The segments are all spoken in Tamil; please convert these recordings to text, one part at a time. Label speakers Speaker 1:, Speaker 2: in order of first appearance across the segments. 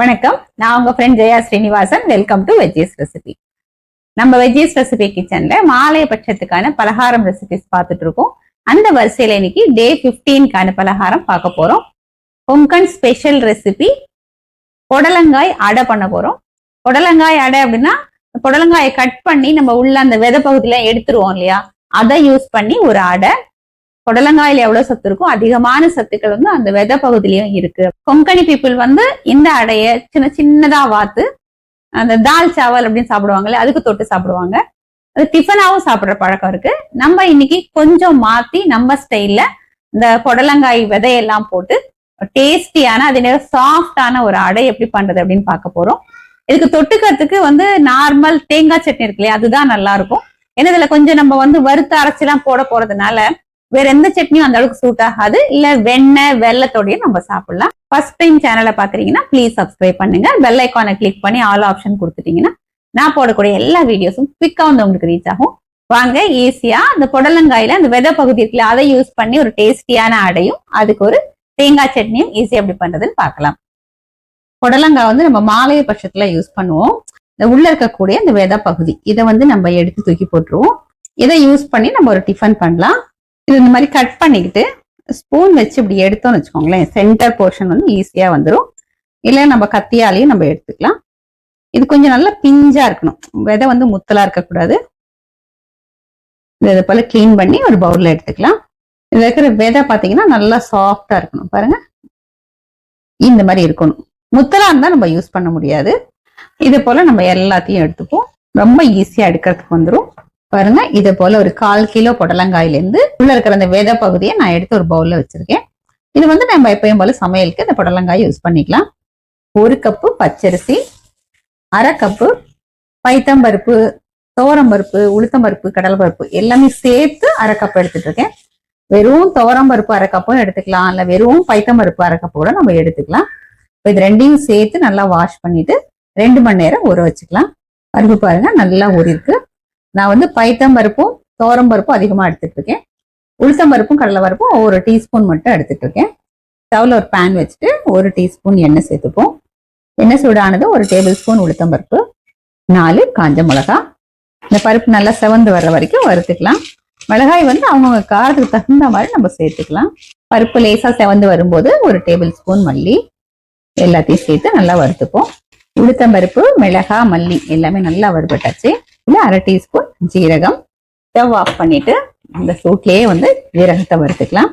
Speaker 1: வணக்கம், நான் உங்க friend Jaya Srinivasan. Welcome to veggies recipe. நம்ம வெஜ்ஜீஸ் ரெசிபி கிச்சன்ல மாலைய பட்சத்துக்கான பலகாரம் ரெசிபிஸ் பார்த்துட்டு இருக்கோம். அந்த வரிசையில இன்னைக்கு டே 15க்கான பலகாரம் பார்க்க போறோம். கொங்கன் ஸ்பெஷல் ரெசிபி புடலங்காய் அடை பண்ண போறோம். புடலங்காய் அடை அப்படின்னா புடலங்காயை கட் பண்ணி நம்ம உள்ள அந்த விதை பகுதியில எடுத்துருவோம் இல்லையா, அதை யூஸ் பண்ணி ஒரு அடை. புடலங்காயில எவ்வளவு சத்து இருக்கும், அதிகமான சத்துக்கள் வந்து அந்த விதை பகுதியிலயும் இருக்கு. கொங்கணி பீப்புள் வந்து இந்த அடைய சின்ன சின்னதா வாத்து அந்த தால் சாவல் அப்படின்னு சாப்பிடுவாங்கல்ல, அதுக்கு தொட்டு சாப்பிடுவாங்க. அது டிஃபனாவும் சாப்பிடுற பழக்கம் இருக்கு. நம்ம இன்னைக்கு கொஞ்சம் மாத்தி நம்ம ஸ்டைல்ல இந்த புடலங்காய் விதையெல்லாம் போட்டு டேஸ்டியான அதே நேரம் சாஃப்டான ஒரு அடை எப்படி பண்றது அப்படின்னு பார்க்க போறோம். இதுக்கு தொட்டுக்கிறதுக்கு வந்து நார்மல் தேங்காய் சட்னி இருக்கு இல்லையா, அதுதான் நல்லா இருக்கும். ஏன்னா இதுல கொஞ்சம் நம்ம வந்து வறுத்து அரைச்செல்லாம் போட போறதுனால வேற எந்த சட்னியும் அந்த அளவுக்கு சூட் ஆகாது. இல்ல வெண்ணெய் வெள்ளத்தோடய நம்ம சாப்பிடலாம். ஃபர்ஸ்ட் டைம் சேனலை பாக்குறீங்கன்னா ப்ளீஸ் சப்ஸ்கிரைப் பண்ணுங்க. பெல் ஐக்கானை கிளிக் பண்ணி ஆல் ஆப்ஷன் கொடுத்துட்டீங்கன்னா நான் போடக்கூடிய எல்லா வீடியோஸும் குவிக்கா வந்து உங்களுக்கு ரீச் ஆகும். வாங்க, ஈஸியா அந்த புடலங்காயில அந்த விதை பகுதி இருக்குல்ல, அதை யூஸ் பண்ணி ஒரு டேஸ்டியான அடையும் அதுக்கு ஒரு தேங்காய் சட்னியும் ஈஸியா எப்படி பண்றதுன்னு பார்க்கலாம். புடலங்காய் வந்து நம்ம மாலை பட்சத்துல யூஸ் பண்ணுவோம். இந்த உள்ள இருக்கக்கூடிய இந்த விதை பகுதி இதை வந்து நம்ம எடுத்து தூக்கி போட்டுருவோம். இதை யூஸ் பண்ணி நம்ம ஒரு டிஃபன் பண்ணலாம். இது இந்த மாதிரி கட் பண்ணிக்கிட்டு ஸ்பூன் வச்சு இப்படி எடுத்தோம்னு வச்சுக்கோங்களேன், சென்டர் போர்ஷன் வந்து ஈஸியா வந்துடும். இல்லை நம்ம கத்தியாலையும் நம்ம எடுத்துக்கலாம். இது கொஞ்சம் நல்லா பிஞ்சா இருக்கணும், விதை வந்து முத்தலா இருக்கக்கூடாது. இது போல கிளீன் பண்ணி ஒரு பவுல்ல எடுத்துக்கலாம். இதுல இருக்கிற விதை பாத்தீங்கன்னா நல்லா சாஃப்டா இருக்கணும். பாருங்க, இந்த மாதிரி இருக்கணும். முத்தலா இருந்தா நம்ம யூஸ் பண்ண முடியாது. இது போல நம்ம எல்லாத்தையும் எடுத்துப்போம். ரொம்ப ஈஸியா எடுக்கிறதுக்கு வந்துடும். பாருங்க, இது போல ஒரு 1/4 கிலோ புடலங்காயில இருந்து உள்ள இருக்கிற அந்த விதை பகுதியை நான் எடுத்து ஒரு பவுல்ல வச்சிருக்கேன். இது வந்து நம்ம எப்பயும் போல சமையலுக்கு இந்த புடலங்காய் யூஸ் பண்ணிக்கலாம். 1 கப்பு பச்சரிசி, 1/2 கப்பு பைத்தம்பருப்பு, துவரம்பருப்பு, உளுத்தம்பருப்பு, கடலைப்பருப்பு எல்லாமே சேர்த்து 1/2 கப் எடுத்துட்டு இருக்கேன். வெறும் துவரம்பருப்பு 1/2 கப்பும் எடுத்துக்கலாம், இல்ல வெறும் பைத்தம்பருப்பு 1/2 கப்பு கூட நம்ம எடுத்துக்கலாம். இது ரெண்டையும் சேர்த்து நல்லா வாஷ் பண்ணிட்டு 2 மணி நேரம் ஊற வச்சுக்கலாம். பருப்பு பாருங்க நல்லா ஊறிருக்கு. நான் வந்து பைத்தம்பருப்பும் துவரம்பருப்பும் அதிகமா எடுத்துட்டு இருக்கேன். உளுத்தம்பருப்பும் கடலைப்பருப்பும் 1 டீஸ்பூன் மட்டும் எடுத்துட்டு இருக்கேன். ஸ்டவ்ல ஒரு பேன் வச்சுட்டு 1 டீஸ்பூன் எண்ணெய் சேர்த்துப்போம். எண்ணெய் சூடானது 1 டேபிள் ஸ்பூன் உளுத்தம்பருப்பு, 4 காஞ்ச மிளகாய். இந்த பருப்பு நல்லா செவந்து வர்ற வரைக்கும் வறுத்துக்கலாம். மிளகாய் வந்து அவங்கவுங்க காரத்துக்கு தகுந்த மாதிரி நம்ம சேர்த்துக்கலாம். பருப்பு லேசா செவந்து வரும்போது 1 டேபிள் ஸ்பூன் மல்லி எல்லாத்தையும் சேர்த்து நல்லா வறுத்துப்போம். உளுத்தம்பருப்பு, மிளகாய், மல்லி எல்லாமே நல்லா வறுபட்டாச்சு. இல்லை 1/2 டீஸ்பூன் ஜீரகம். ஸ்டவ் ஆஃப் பண்ணிட்டு இந்த சூட்லயே வந்து ஜீரகத்தை வறுத்துக்கலாம்.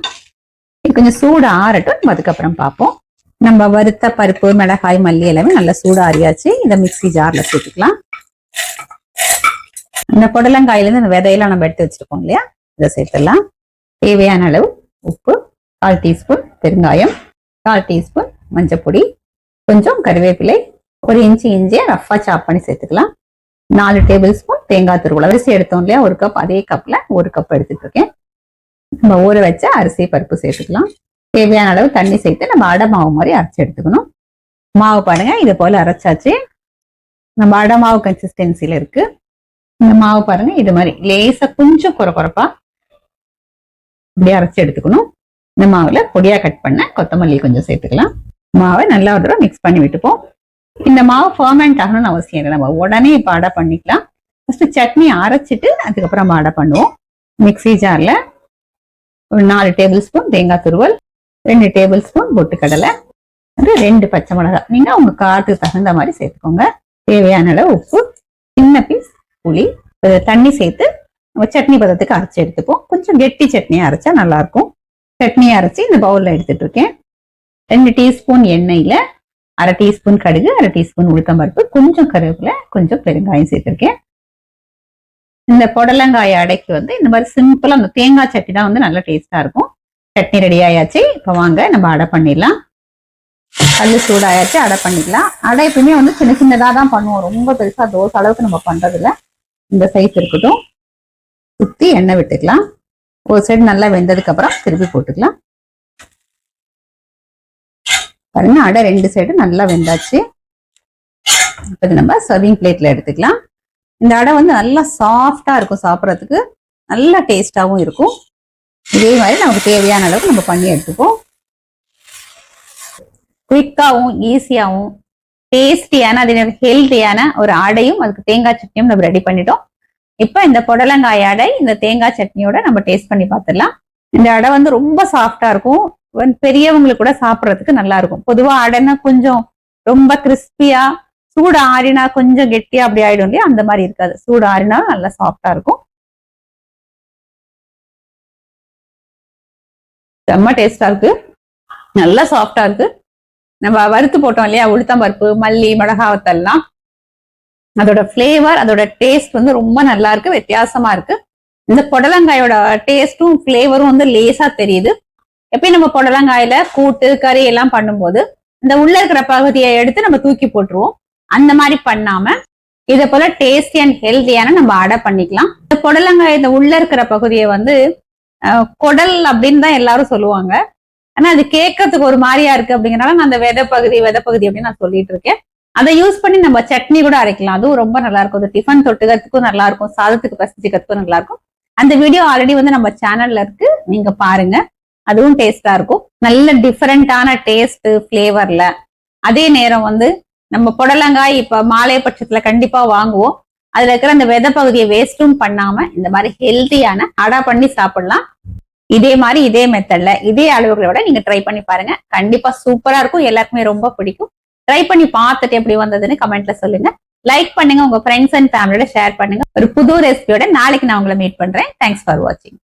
Speaker 1: இது கொஞ்சம் சூடு ஆறட்டும், அதுக்கப்புறம் பார்ப்போம். நம்ம வறுத்த பருப்பு, மிளகாய், மல்லி எல்லாமே நல்லா சூடு ஆறியாச்சு. இதை மிக்ஸி ஜார்ல சேர்த்துக்கலாம். இந்த புடலங்காயில இருந்து இந்த விதையெல்லாம் நம்ம எடுத்து வச்சிருக்கோம் இல்லையா, இதை சேர்த்துடலாம். தேவையான அளவு உப்பு, 1/4 டீஸ்பூன் பெருங்காயம், 1/4 டீஸ்பூன் மஞ்சப்பொடி, கொஞ்சம் கருவேப்பிலை, 1 இன்ச்சு இஞ்சியை ரஃபா சாப் பண்ணி சேர்த்துக்கலாம். 4 டேபிள் ஸ்பூன் தேங்காய் துருவல். அரிசி எடுத்தோம் இல்லையா 1 கப், அதே கப்ல 1 கப் எடுத்துட்டு இருக்கேன். நம்ம ஊற வச்ச அரிசி பருப்பு சேர்த்துக்கலாம். தேவையான அளவு தண்ணி சேர்த்து நம்ம அடை மாவு மாதிரி அரைச்சி எடுத்துக்கணும். மாவு பாருங்க, இது போல அரைச்சாச்சு. நம்ம அடை மாவு கன்சிஸ்டன்சில இருக்கு. இந்த மாவு பாருங்க, இது மாதிரி லேசா கொஞ்சம் குறப்பா இப்படியே அரைச்சி எடுத்துக்கணும். இந்த மாவுல பொடியா கட் பண்ண கொத்தமல்லி கொஞ்சம் சேர்த்துக்கலாம். மாவை நல்லா ஒரு தடவை மிக்ஸ் பண்ணி விட்டுப்போம். இந்த மாவு ஃபர்மெண்ட் ஆகணும்னு அவசியம் இல்லை, நம்ம உடனே இப்போ அடை பண்ணிக்கலாம். ஃபர்ஸ்ட் சட்னி அரைச்சிட்டு அதுக்கப்புறம் நம்ம அடை பண்ணுவோம். மிக்ஸி ஜார்ல ஒரு 4 டேபிள் ஸ்பூன் தேங்காய் துருவல், 2 டேபிள் ஸ்பூன் பொட்டுக்கடலை, 2 பச்சை மிளகாய் நீங்க உங்க காரத்துக்கு தகுந்த மாதிரி சேர்த்துக்கோங்க. தேவையான அளவு உப்பு, சின்ன பீஸ் புளி, தண்ணி சேர்த்து நம்ம சட்னி பதத்துக்கு அரைச்சி எடுத்துப்போம். கொஞ்சம் கெட்டி சட்னியை அரைச்சா நல்லா இருக்கும். சட்னியை அரைச்சி இந்த பவுல்ல எடுத்துட்டு இருக்கேன். 2 டீஸ்பூன் எண்ணெயில 1/2 டீஸ்பூன் கடுகு, 1/2 டீஸ்பூன் உளுத்தம்பருப்பு, கொஞ்சம் கருவேப்பிலை, கொஞ்சம் பெருங்காயம் சேர்த்திருக்கேன். இந்த புடலங்காய் அடைக்கு வந்து இந்த மாதிரி சிம்பிளா அந்த தேங்காய் சட்னி தான் வந்து நல்லா டேஸ்டா இருக்கும். சட்னி ரெடி ஆயாச்சு. இப்ப வாங்க நம்ம அடை பண்ணிடலாம். கல்லு சூடாயாச்சு, அடை பண்ணிக்கலாம். அடை எப்பவுமே வந்து சின்ன சின்னதா தான் பண்ணுவோம், ரொம்ப பெருசா தோசை அளவுக்கு நம்ம பண்றது இல்லை. இந்த சைஸ் இருக்கட்டும். சுத்தி எண்ணெய் விட்டுக்கலாம். ஒரு சைடு நல்லா வெந்ததுக்கு அப்புறம் திருப்பி போட்டுக்கலாம். பாருங்க, அடை 2 சைடு நல்லா வெந்தாச்சு. இப்போ நம்ம சர்விங் பிளேட்ல எடுத்துக்கலாம். இந்த அடை வந்து நல்லா சாஃப்டா இருக்கும், சாப்பிட்றதுக்கு நல்லா டேஸ்டாவும் இருக்கும். இதே மாதிரி நமக்கு தேவையான அளவுக்கு நம்ம பண்ணி எடுத்துப்போம். குயிக்காகவும் ஈஸியாகவும் டேஸ்டியான அதே நேரம் ஹெல்த்தியான ஒரு அடையும் அதுக்கு தேங்காய் சட்னியும் நம்ம ரெடி பண்ணிட்டோம். இப்ப இந்த புடலங்காய் அடை இந்த தேங்காய் சட்னியோட நம்ம டேஸ்ட் பண்ணி பார்த்துடலாம். இந்த அடை வந்து ரொம்ப சாஃப்டா இருக்கும், பெரியவங்களுக்கு கூட சாப்பிட்றதுக்கு நல்லா இருக்கும். பொதுவா அடைன்னா கொஞ்சம் ரொம்ப கிறிஸ்பியா, சூடு ஆறினா கொஞ்சம் கெட்டியா அப்படி ஆயிடும் இல்லையா, அந்த மாதிரி இருக்காது. சூடு ஆறினா நல்லா சாஃப்டா இருக்கும். செம்ம டேஸ்டா இருக்கு, நல்லா சாஃப்டா இருக்கு. நம்ம வறுத்து போட்டோம் இல்லையா உளுத்தம்பருப்பு, மல்லி, மிளகாவத்தெல்லாம், அதோட ஃபிளேவர் அதோட டேஸ்ட் வந்து ரொம்ப நல்லா இருக்கு, வித்தியாசமா இருக்கு. இந்த புடலங்காயோட டேஸ்டும் ஃபிளேவரும் வந்து லேசா தெரியுது. எப்பயும் நம்ம புடலங்காயில கூட்டு கறி எல்லாம் பண்ணும்போது இந்த உள்ள இருக்கிற பகுதியை எடுத்து நம்ம தூக்கி போட்டுருவோம். அந்த மாதிரி பண்ணாம இதை போல டேஸ்டி அண்ட் ஹெல்த்தியான நம்ம அடை பண்ணிக்கலாம். இந்த புடலங்காய் இந்த உள்ள இருக்கிற பகுதியை வந்து குடல் அப்படின்னு தான் எல்லாரும் சொல்லுவாங்க. ஆனா அது கேட்கறதுக்கு ஒரு மாதிரியா இருக்கு அப்படிங்கறனால நான் அந்த விதை பகுதி அப்படின்னு நான் சொல்லிட்டு இருக்கேன். அதை யூஸ் பண்ணி நம்ம சட்னி கூட அரைக்கலாம், அதுவும் ரொம்ப நல்லா இருக்கும். அது டிஃபன் தொட்டுக்கிறதுக்கும் நல்லா இருக்கும், சாதத்துக்கு பசிச்சுக்கிறதுக்கும் நல்லா இருக்கும். அந்த வீடியோ ஆல்ரெடி வந்து நம்ம சேனல்ல இருக்கு, நீங்க பாருங்க. அதுவும் டேஸ்டா இருக்கும், நல்ல டிஃபரெண்டான டேஸ்ட் பிளேவர்ல. அதே நேரம் வந்து நம்ம புடலங்காய் இப்ப மாலை பட்சத்துல கண்டிப்பா வாங்குவோம், அதுல இருக்கிற அந்த விதை பகுதியை வேஸ்டும் பண்ணாம இந்த மாதிரி ஹெல்த்தியான அடை பண்ணி சாப்பிடலாம். இதே மாதிரி இதே மெத்தட்ல இதே அளவுகளோட நீங்க ட்ரை பண்ணி பாருங்க, கண்டிப்பா சூப்பரா இருக்கும், எல்லாருக்குமே ரொம்ப பிடிக்கும். ட்ரை பண்ணி பார்த்துட்டு எப்படி வந்ததுன்னு கமெண்ட்ல சொல்லுங்க. லைக் பண்ணுங்க, உங்க ஃப்ரெண்ட்ஸ் அண்ட் ஃபேமிலியோட ஷேர் பண்ணுங்க. ஒரு புது ரெசிபியோட நாளைக்கு நான் உங்களை மீட் பண்றேன். தேங்க்ஸ் ஃபார் வாட்சிங்.